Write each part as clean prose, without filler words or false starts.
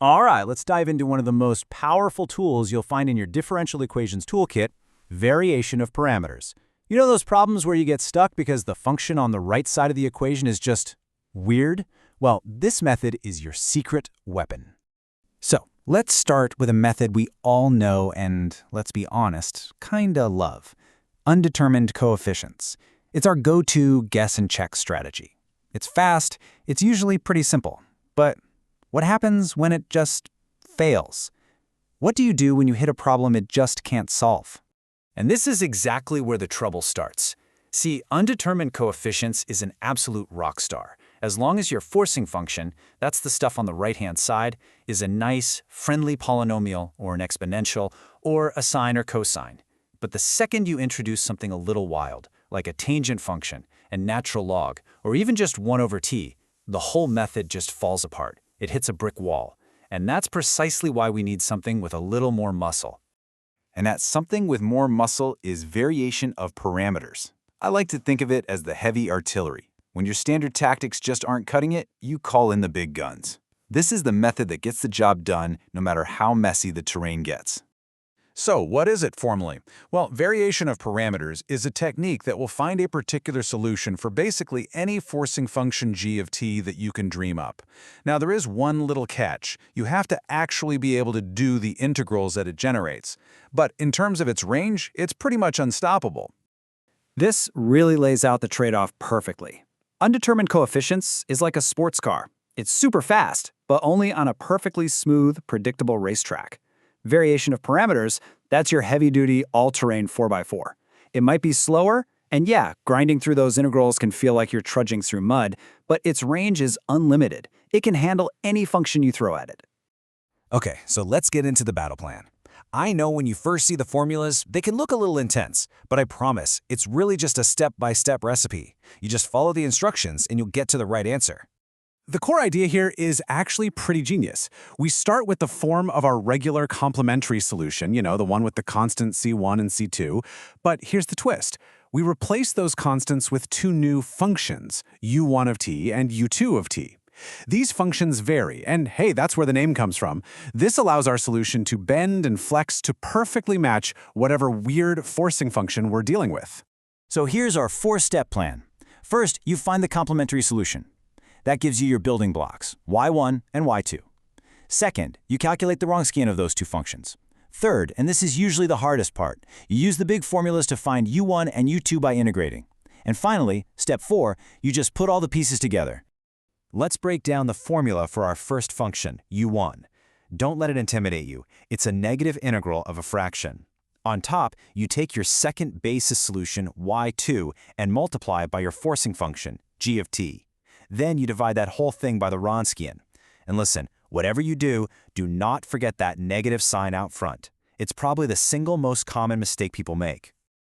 All right, let's dive into one of the most powerful tools you'll find in your differential equations toolkit, variation of parameters. You know those problems where you get stuck because the function on the right side of the equation is just weird? Well, this method is your secret weapon. So, let's start with a method we all know and, let's be honest, kinda love. Undetermined coefficients. It's our go-to guess and check strategy. It's fast, it's usually pretty simple. But what happens when it just fails? What do you do when you hit a problem it just can't solve? And this is exactly where the trouble starts. See, undetermined coefficients is an absolute rock star. As long as your forcing function, that's the stuff on the right-hand side, is a nice, friendly polynomial or an exponential or a sine or cosine. But the second you introduce something a little wild, like a tangent function and natural log, or even just 1 over t, the whole method just falls apart. It hits a brick wall. And that's precisely why we need something with a little more muscle. And that something with more muscle is variation of parameters. I like to think of it as the heavy artillery. When your standard tactics just aren't cutting it, you call in the big guns. This is the method that gets the job done no matter how messy the terrain gets. So what is it formally? Well, variation of parameters is a technique that will find a particular solution for basically any forcing function g of t that you can dream up. Now, there is one little catch. You have to actually be able to do the integrals that it generates. But in terms of its range, it's pretty much unstoppable. This really lays out the trade-off perfectly. Undetermined coefficients is like a sports car. It's super fast, but only on a perfectly smooth, predictable racetrack. Variation of parameters, that's your heavy-duty, all-terrain 4x4. It might be slower, and yeah, grinding through those integrals can feel like you're trudging through mud, but its range is unlimited. It can handle any function you throw at it. Okay, so let's get into the battle plan. I know when you first see the formulas, they can look a little intense, but I promise, it's really just a step-by-step recipe. You just follow the instructions and you'll get to the right answer. The core idea here is actually pretty genius. We start with the form of our regular complementary solution, the one with the constant C1 and C2. But here's the twist. We replace those constants with two new functions, u1 of t and u2 of t. These functions vary, and hey, that's where the name comes from. This allows our solution to bend and flex to perfectly match whatever weird forcing function we're dealing with. So here's our 4-step plan. First, you find the complementary solution. That gives you your building blocks, y1 and y2. Second, you calculate the Wronskian of those two functions. Third, and this is usually the hardest part, you use the big formulas to find u1 and u2 by integrating. And finally, step 4, you just put all the pieces together. Let's break down the formula for our first function, u1. Don't let it intimidate you. It's a negative integral of a fraction. On top, you take your second basis solution, y2, and multiply by your forcing function, g of t. Then you divide that whole thing by the Wronskian. And listen, whatever you do, do not forget that negative sign out front. It's probably the single most common mistake people make.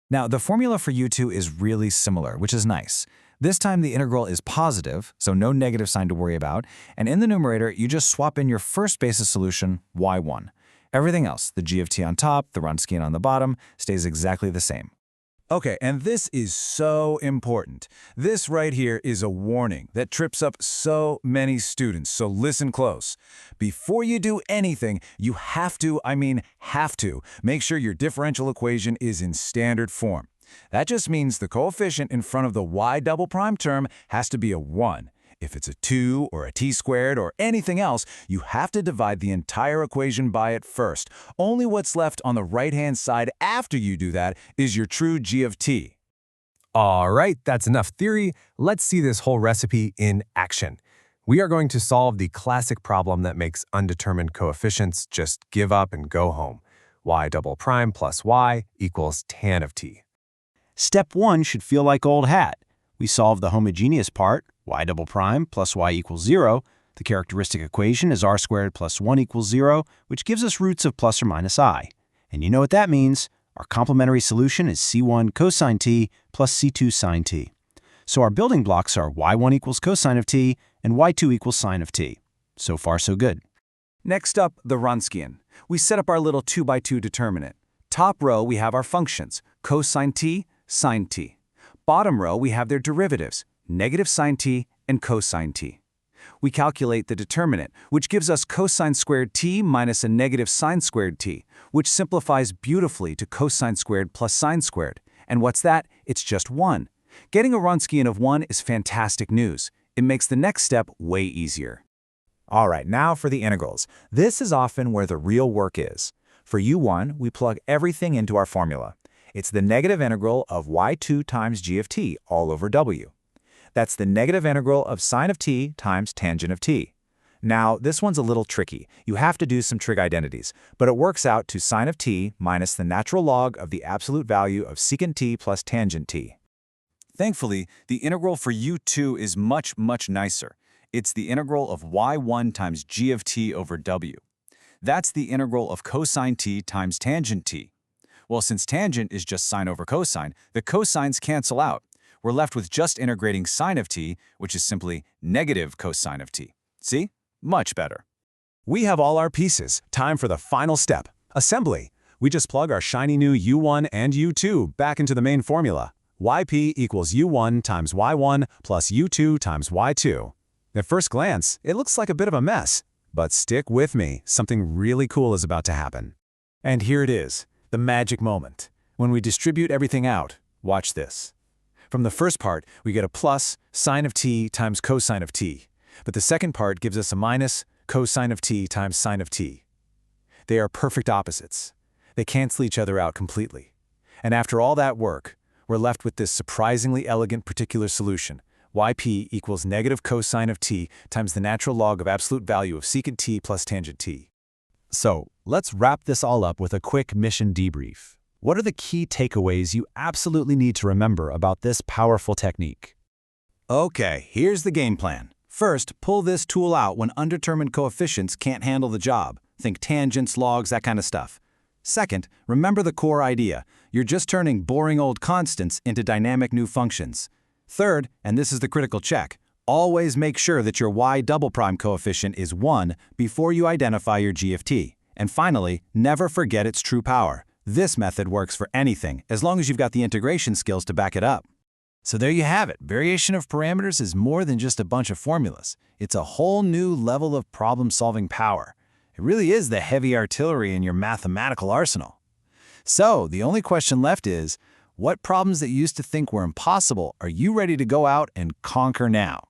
Now, the formula for u2 is really similar, which is nice. This time the integral is positive, so no negative sign to worry about, and in the numerator, you just swap in your first basis solution, y1. Everything else, the g of t on top, the Wronskian on the bottom, stays exactly the same. Okay, and this is so important. This right here is a warning that trips up so many students, so listen close. Before you do anything, you have to make sure your differential equation is in standard form. That just means the coefficient in front of the y double prime term has to be a 1. If it's a 2 or a t squared or anything else, you have to divide the entire equation by it first. Only what's left on the right-hand side after you do that is your true g of t. All right, that's enough theory. Let's see this whole recipe in action. We are going to solve the classic problem that makes undetermined coefficients just give up and go home. Y double prime plus y equals tan of t. Step 1 should feel like old hat. We solve the homogeneous part, y double prime plus y equals 0. The characteristic equation is r squared plus 1 equals 0, which gives us roots of plus or minus I. And you know what that means. Our complementary solution is c1 cosine t plus c2 sine t. So our building blocks are y1 equals cosine of t and y2 equals sine of t. So far, so good. Next up, the Wronskian. We set up our little 2x2 determinant. Top row, we have our functions, cosine t, sine t. Bottom row, we have their derivatives, negative sine t and cosine t. We calculate the determinant, which gives us cosine squared t minus a negative sine squared t, which simplifies beautifully to cosine squared plus sine squared. And what's that? It's just 1. Getting a Wronskian of 1 is fantastic news. It makes the next step way easier. All right, now for the integrals. This is often where the real work is. For u1, we plug everything into our formula. It's the negative integral of y2 times g of t all over w. That's the negative integral of sine of t times tangent of t. Now, this one's a little tricky. You have to do some trig identities, but it works out to sine of t minus the natural log of the absolute value of secant t plus tangent t. Thankfully, the integral for u2 is much, much nicer. It's the integral of y1 times g of t over w. That's the integral of cosine t times tangent t. Well, since tangent is just sine over cosine, the cosines cancel out. We're left with just integrating sine of t, which is simply negative cosine of t. See? Much better. We have all our pieces. Time for the final step, assembly. We just plug our shiny new u1 and u2 back into the main formula. yp equals u1 times y1 plus u2 times y2. At first glance, it looks like a bit of a mess. But stick with me, something really cool is about to happen. And here it is, the magic moment. When we distribute everything out, watch this. From the first part, we get a plus sine of t times cosine of t. But the second part gives us a minus cosine of t times sine of t. They are perfect opposites. They cancel each other out completely. And after all that work, we're left with this surprisingly elegant particular solution. Yp equals negative cosine of t times the natural log of absolute value of secant t plus tangent t. So, let's wrap this all up with a quick mission debrief. What are the key takeaways you absolutely need to remember about this powerful technique? Okay, here's the game plan. First, pull this tool out when undetermined coefficients can't handle the job. Think tangents, logs, that kind of stuff. Second, remember the core idea. You're just turning boring old constants into dynamic new functions. Third, and this is the critical check, always make sure that your y double prime coefficient is 1 before you identify your g of t. And finally, never forget its true power. This method works for anything, as long as you've got the integration skills to back it up. So there you have it. Variation of parameters is more than just a bunch of formulas. It's a whole new level of problem-solving power. It really is the heavy artillery in your mathematical arsenal. So the only question left is, what problems that you used to think were impossible are you ready to go out and conquer now?